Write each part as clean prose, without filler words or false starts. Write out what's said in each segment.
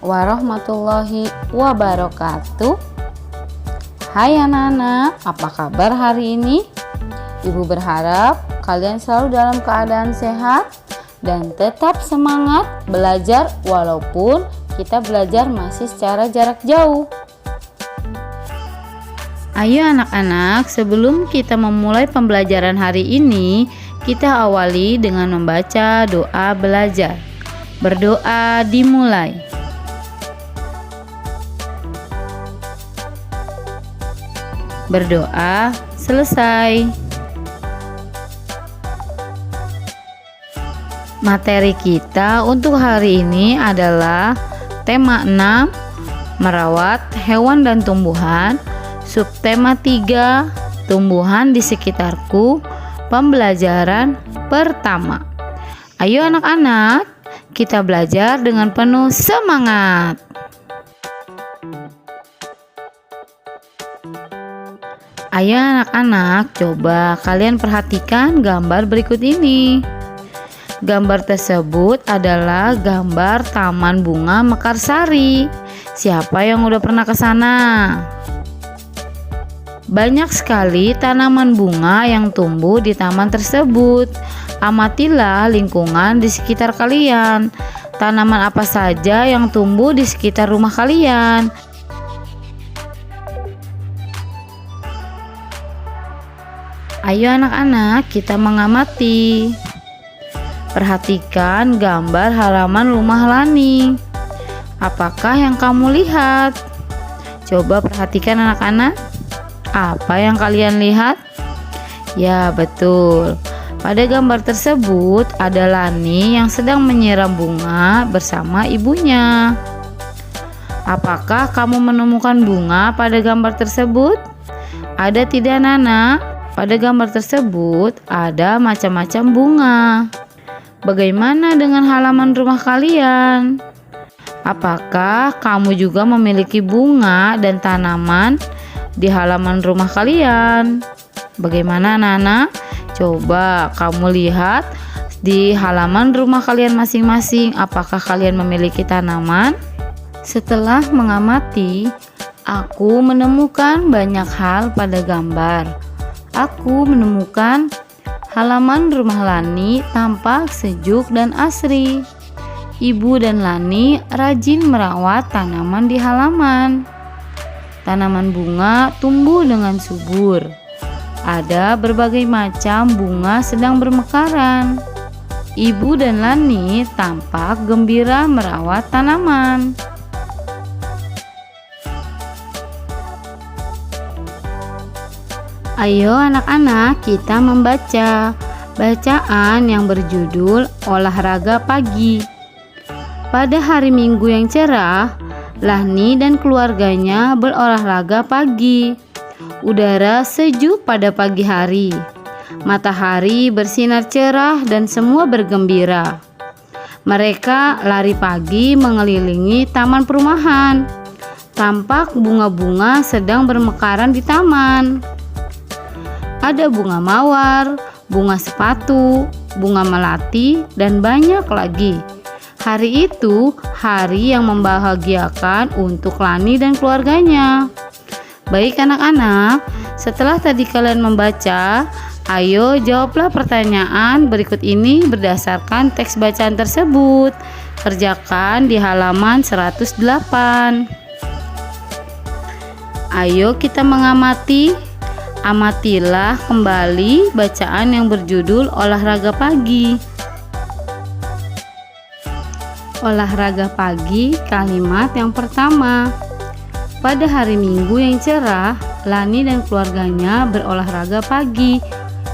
warahmatullahi wabarakatuh. Hai anak-anak, apa kabar hari ini? Ibu berharap kalian selalu dalam keadaan sehat dan tetap semangat belajar walaupun kita belajar masih secara jarak jauh. Ayo anak-anak, sebelum kita memulai pembelajaran hari ini, kita awali dengan membaca doa belajar. Berdoa dimulai. Berdoa selesai. Materi kita untuk hari ini adalah tema 6, merawat hewan dan tumbuhan. Subtema 3, tumbuhan di sekitarku, pembelajaran pertama. Ayo anak-anak, kita belajar dengan penuh semangat. Ayo anak-anak, coba kalian perhatikan gambar berikut ini. Gambar tersebut adalah gambar Taman Bunga Mekarsari. Siapa yang udah pernah ke sana? Banyak sekali tanaman bunga yang tumbuh di taman tersebut. Amatilah lingkungan di sekitar kalian. Tanaman apa saja yang tumbuh di sekitar rumah kalian? Ayo anak-anak, kita mengamati. Perhatikan gambar halaman rumah Lani. Apakah yang kamu lihat? Coba perhatikan anak-anak. Apa yang kalian lihat? Ya, betul. Pada gambar tersebut ada Lani yang sedang menyiram bunga bersama ibunya. Apakah kamu menemukan bunga pada gambar tersebut? Ada tidak, Nana? Pada gambar tersebut ada macam-macam bunga. Bagaimana dengan halaman rumah kalian? Apakah kamu juga memiliki bunga dan tanaman di halaman rumah kalian? Bagaimana Nana? Coba kamu lihat di halaman rumah kalian masing-masing, apakah kalian memiliki tanaman? Setelah mengamati, aku menemukan banyak hal pada gambar. Aku menemukan halaman rumah Lani tampak sejuk dan asri. Ibu dan Lani rajin merawat tanaman di halaman. Tanaman bunga tumbuh dengan subur. Ada berbagai macam bunga sedang bermekaran. Ibu dan Lani tampak gembira merawat tanaman. Ayo anak-anak, kita membaca bacaan yang berjudul Olahraga Pagi. Pada hari Minggu yang cerah, Lani dan keluarganya berolahraga pagi. Udara sejuk pada pagi hari. Matahari bersinar cerah dan semua bergembira. Mereka lari pagi mengelilingi taman perumahan. Tampak bunga-bunga sedang bermekaran di taman. Ada bunga mawar, bunga sepatu, bunga melati, dan banyak lagi. Hari itu hari yang membahagiakan untuk Lani dan keluarganya. Baik anak-anak, setelah tadi kalian membaca, ayo jawablah pertanyaan berikut ini berdasarkan teks bacaan tersebut. Kerjakan di halaman 108. Ayo kita mengamati. Amatilah kembali bacaan yang berjudul Olahraga Pagi. Olahraga pagi, kalimat yang pertama. Pada hari Minggu yang cerah, Lani dan keluarganya berolahraga pagi.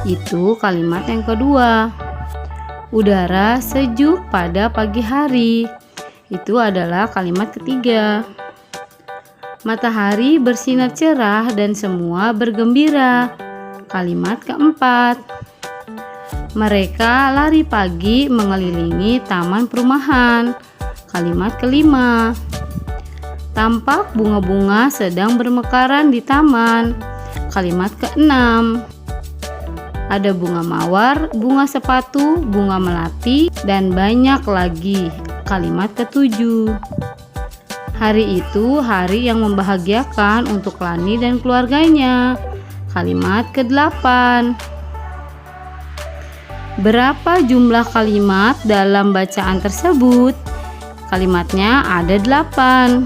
Itu kalimat yang kedua. Udara sejuk pada pagi hari. Itu adalah kalimat ketiga. Matahari bersinar cerah dan semua bergembira. Kalimat keempat. Mereka lari pagi mengelilingi taman perumahan. Kalimat kelima. Tampak bunga-bunga sedang bermekaran di taman. Kalimat keenam. Ada bunga mawar, bunga sepatu, bunga melati, dan banyak lagi. Kalimat ketujuh. Hari itu hari yang membahagiakan untuk Lani dan keluarganya. Kalimat ke-8. Berapa jumlah kalimat dalam bacaan tersebut? Kalimatnya ada 8.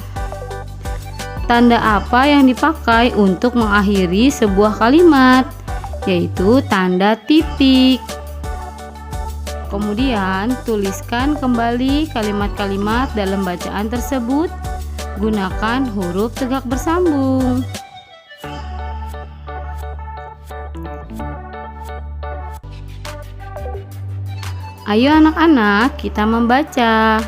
Tanda apa yang dipakai untuk mengakhiri sebuah kalimat? Yaitu tanda titik. Kemudian tuliskan kembali kalimat-kalimat dalam bacaan tersebut. Gunakan huruf tegak bersambung. Ayo anak-anak, kita membaca.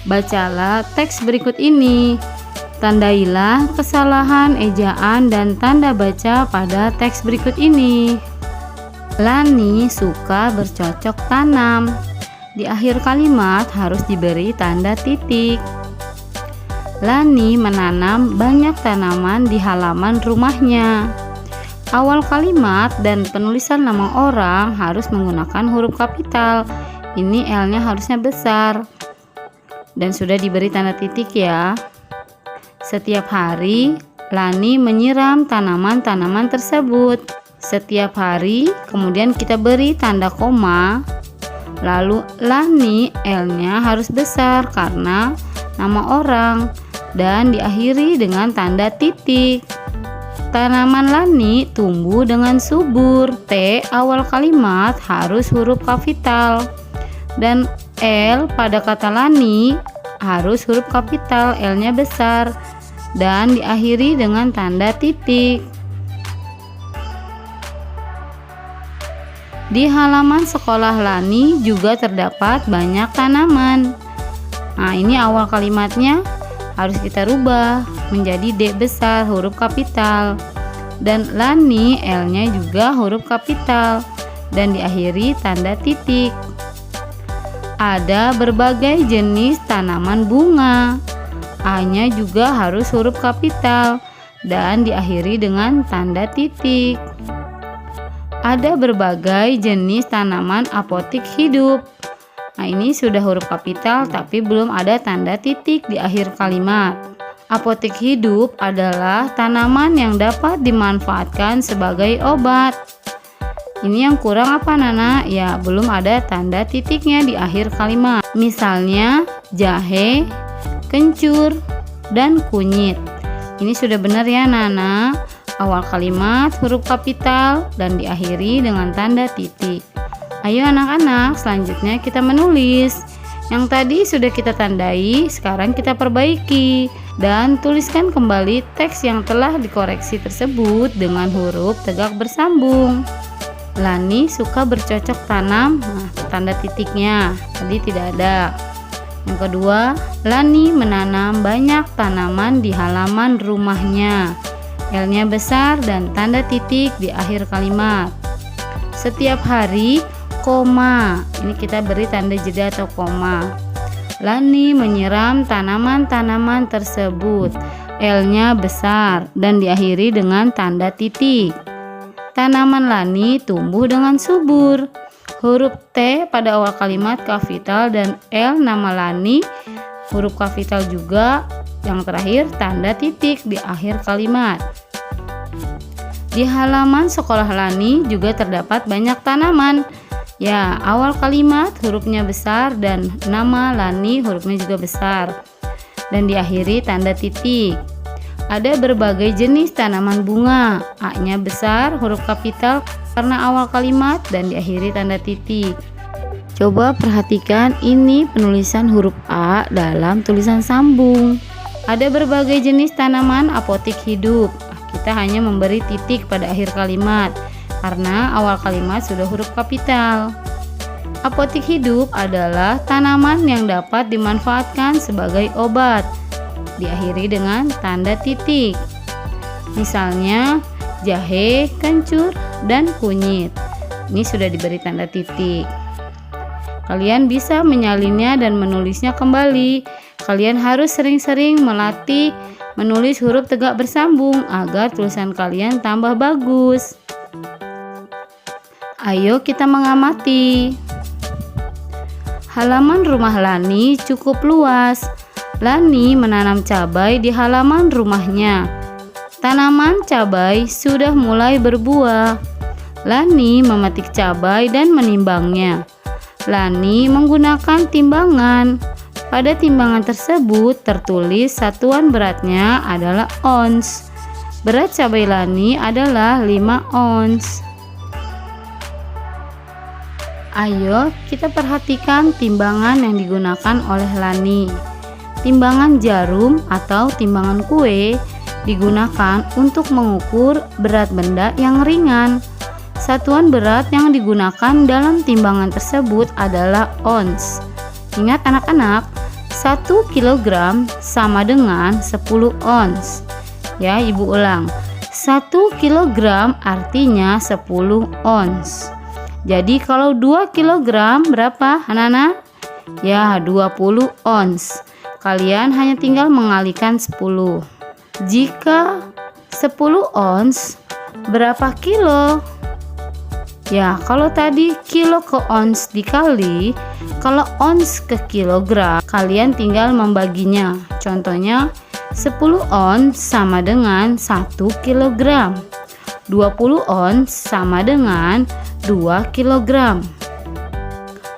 Bacalah teks berikut ini. Tandailah kesalahan ejaan dan tanda baca pada teks berikut ini. Lani suka bercocok tanam. Di akhir kalimat harus diberi tanda titik. Lani menanam banyak tanaman di halaman rumahnya. Awal kalimat dan penulisan nama orang harus menggunakan huruf kapital. Ini L-nya harusnya besar. Dan sudah diberi tanda titik ya. Setiap hari Lani menyiram tanaman-tanaman tersebut. Setiap hari, kemudian kita beri tanda koma. Lalu Lani, L-nya harus besar karena nama orang, dan diakhiri dengan tanda titik. Tanaman Lani tumbuh dengan subur. T awal kalimat harus huruf kapital, dan L pada kata Lani harus huruf kapital, L-nya besar, dan diakhiri dengan tanda titik. Di halaman sekolah Lani juga terdapat banyak tanaman. Nah, ini awal kalimatnya harus kita rubah menjadi D besar huruf kapital, dan Lani L-nya juga huruf kapital dan diakhiri tanda titik. Ada berbagai jenis tanaman bunga. A-nya juga harus huruf kapital dan diakhiri dengan tanda titik. Ada berbagai jenis tanaman apotik hidup. Nah, ini sudah huruf kapital tapi belum ada tanda titik di akhir kalimat. Apotik hidup adalah tanaman yang dapat dimanfaatkan sebagai obat. Ini yang kurang apa Nana? Ya, belum ada tanda titiknya di akhir kalimat. Misalnya jahe, kencur, dan kunyit. Ini sudah benar ya Nana. Awal kalimat huruf kapital dan diakhiri dengan tanda titik. Ayo anak-anak, selanjutnya kita menulis. Yang tadi sudah kita tandai, sekarang kita perbaiki dan tuliskan kembali teks yang telah dikoreksi tersebut dengan huruf tegak bersambung. Lani suka bercocok tanam. Nah, tanda titiknya tadi tidak ada. Yang kedua, Lani menanam banyak tanaman di halaman rumahnya. L-nya besar dan tanda titik di akhir kalimat. Setiap hari, koma. Ini kita beri tanda jeda atau koma. Lani menyiram tanaman-tanaman tersebut. L-nya besar dan diakhiri dengan tanda titik. Tanaman Lani tumbuh dengan subur. Huruf T pada awal kalimat kapital dan L nama Lani huruf kapital juga. Yang terakhir tanda titik di akhir kalimat. Di halaman sekolah Lani juga terdapat banyak tanaman. Ya, awal kalimat hurufnya besar dan nama Lani hurufnya juga besar. Dan diakhiri tanda titik. Ada berbagai jenis tanaman bunga. A-nya besar huruf kapital karena awal kalimat dan diakhiri tanda titik. Coba perhatikan ini penulisan huruf A dalam tulisan sambung. Ada berbagai jenis tanaman apotik hidup. Kita hanya memberi titik pada akhir kalimat karena awal kalimat sudah huruf kapital. Apotik hidup adalah tanaman yang dapat dimanfaatkan sebagai obat. Diakhiri dengan tanda titik. Misalnya jahe, kencur, dan kunyit. Ini sudah diberi tanda titik. Kalian bisa menyalinnya dan menulisnya kembali. Kalian harus sering-sering melatih menulis huruf tegak bersambung agar tulisan kalian tambah bagus. Ayo kita mengamati. Halaman rumah Lani cukup luas. Lani menanam cabai di halaman rumahnya. Tanaman cabai sudah mulai berbuah. Lani memetik cabai dan menimbangnya. Lani menggunakan timbangan. Pada timbangan tersebut tertulis satuan beratnya adalah ons. Berat cabai Lani adalah 5 ons. Ayo kita perhatikan timbangan yang digunakan oleh Lani. Timbangan jarum atau timbangan kue digunakan untuk mengukur berat benda yang ringan. Satuan berat yang digunakan dalam timbangan tersebut adalah ons. Ingat anak-anak, 1 kilogram sama dengan 10 ons. Ya, Ibu ulang. 1 kilogram artinya 10 ons. Jadi kalau 2 kilogram berapa anak-anak? Ya, 20 ons. Kalian hanya tinggal mengalihkan 10. Jika 10 ons, berapa kilo? Ya, kalau tadi kilo ke ons dikali, kalau ons ke kilogram, kalian tinggal membaginya. Contohnya, 10 ons sama dengan 1 kilogram. 20 ons sama dengan 2 kilogram.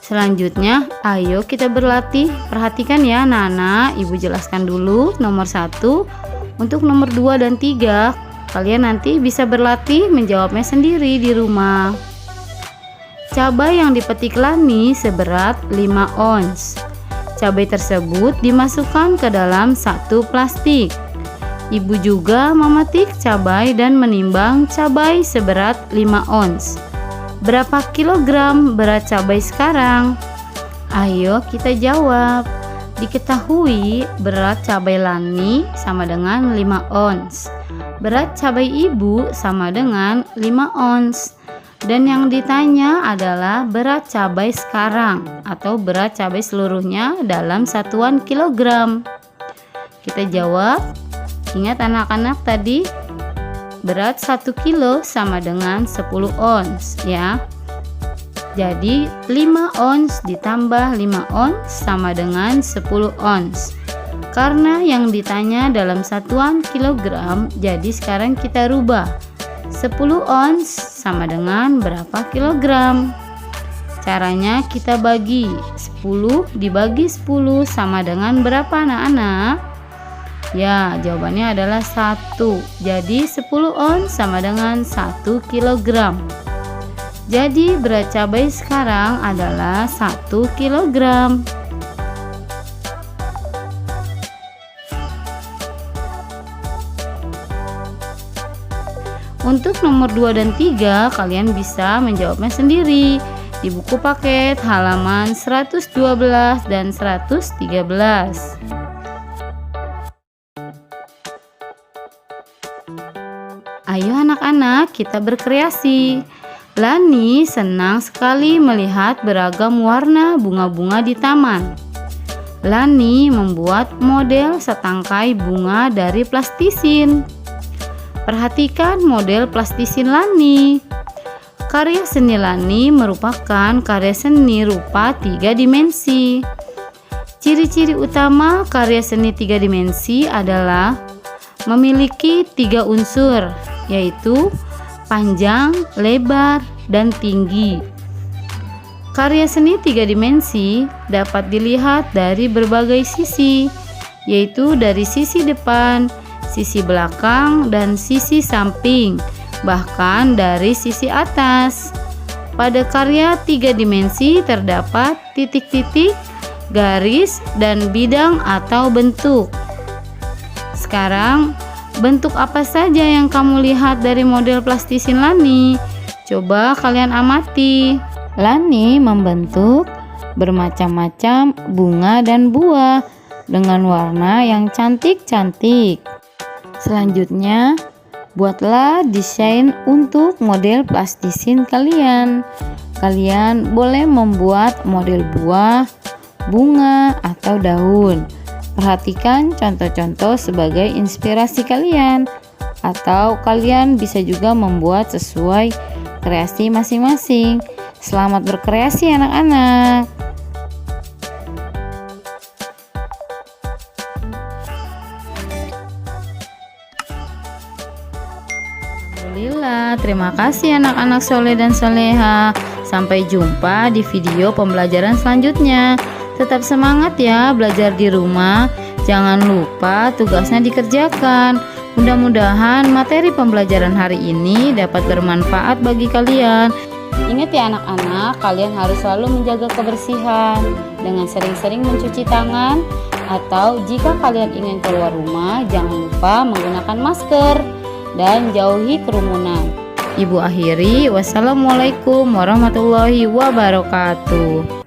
Selanjutnya, ayo kita berlatih. Perhatikan ya anak-anak, Ibu jelaskan dulu nomor 1. Untuk nomor 2 dan 3, kalian nanti bisa berlatih menjawabnya sendiri di rumah. Cabai yang dipetik Lani seberat 5 ons. Cabai tersebut dimasukkan ke dalam satu plastik. Ibu juga memetik cabai dan menimbang cabai seberat 5 ons. Berapa kilogram berat cabai sekarang? Ayo kita jawab. Diketahui berat cabai Lani sama dengan 5 ons. Berat cabai Ibu sama dengan 5 ons. Dan yang ditanya adalah berat cabai sekarang atau berat cabai seluruhnya dalam satuan kilogram. Kita jawab. Ingat anak-anak tadi, berat 1 kilo sama dengan 10 ons ya. Jadi 5 ons ditambah 5 ons sama dengan 10 ons. Karena yang ditanya dalam satuan kilogram, jadi sekarang kita rubah. 10 ons sama dengan berapa kilogram? Caranya kita bagi 10 dibagi 10 sama dengan berapa anak-anak? Ya, jawabannya adalah 1. Jadi 10 ons sama dengan 1 kilogram. Jadi berat cabai sekarang adalah 1 kilogram. Untuk nomor 2 dan 3 kalian bisa menjawabnya sendiri di buku paket halaman 112 dan 113. Ayo anak-anak, kita berkreasi. Lani senang sekali melihat beragam warna bunga-bunga di taman. Lani membuat model setangkai bunga dari plastisin. Perhatikan model plastisin Lani. Karya seni Lani merupakan karya seni rupa 3 dimensi. Ciri-ciri utama karya seni 3 dimensi adalah memiliki 3 unsur, yaitu panjang, lebar, dan tinggi. Karya seni 3 dimensi dapat dilihat dari berbagai sisi, yaitu dari sisi depan, sisi belakang, dan sisi samping, bahkan dari sisi atas. Pada karya 3 dimensi terdapat titik-titik, garis, dan bidang atau bentuk. Sekarang, bentuk apa saja yang kamu lihat dari model plastisin Lani? Coba kalian amati. Lani membentuk bermacam-macam bunga dan buah dengan warna yang cantik-cantik. Selanjutnya, buatlah desain untuk model plastisin kalian. Kalian boleh membuat model buah, bunga, atau daun. Perhatikan contoh-contoh sebagai inspirasi kalian, atau kalian bisa juga membuat sesuai kreasi masing-masing. Selamat berkreasi anak-anak. Alhamdulillah, terima kasih anak-anak soleh dan soleha. Sampai jumpa di video pembelajaran selanjutnya. Tetap semangat ya belajar di rumah. Jangan lupa tugasnya dikerjakan. Mudah-mudahan materi pembelajaran hari ini dapat bermanfaat bagi kalian. Ingat ya anak-anak, kalian harus selalu menjaga kebersihan dengan sering-sering mencuci tangan, atau jika kalian ingin keluar rumah, jangan lupa menggunakan masker dan jauhi kerumunan. Ibu akhiri, wassalamualaikum warahmatullahi wabarakatuh.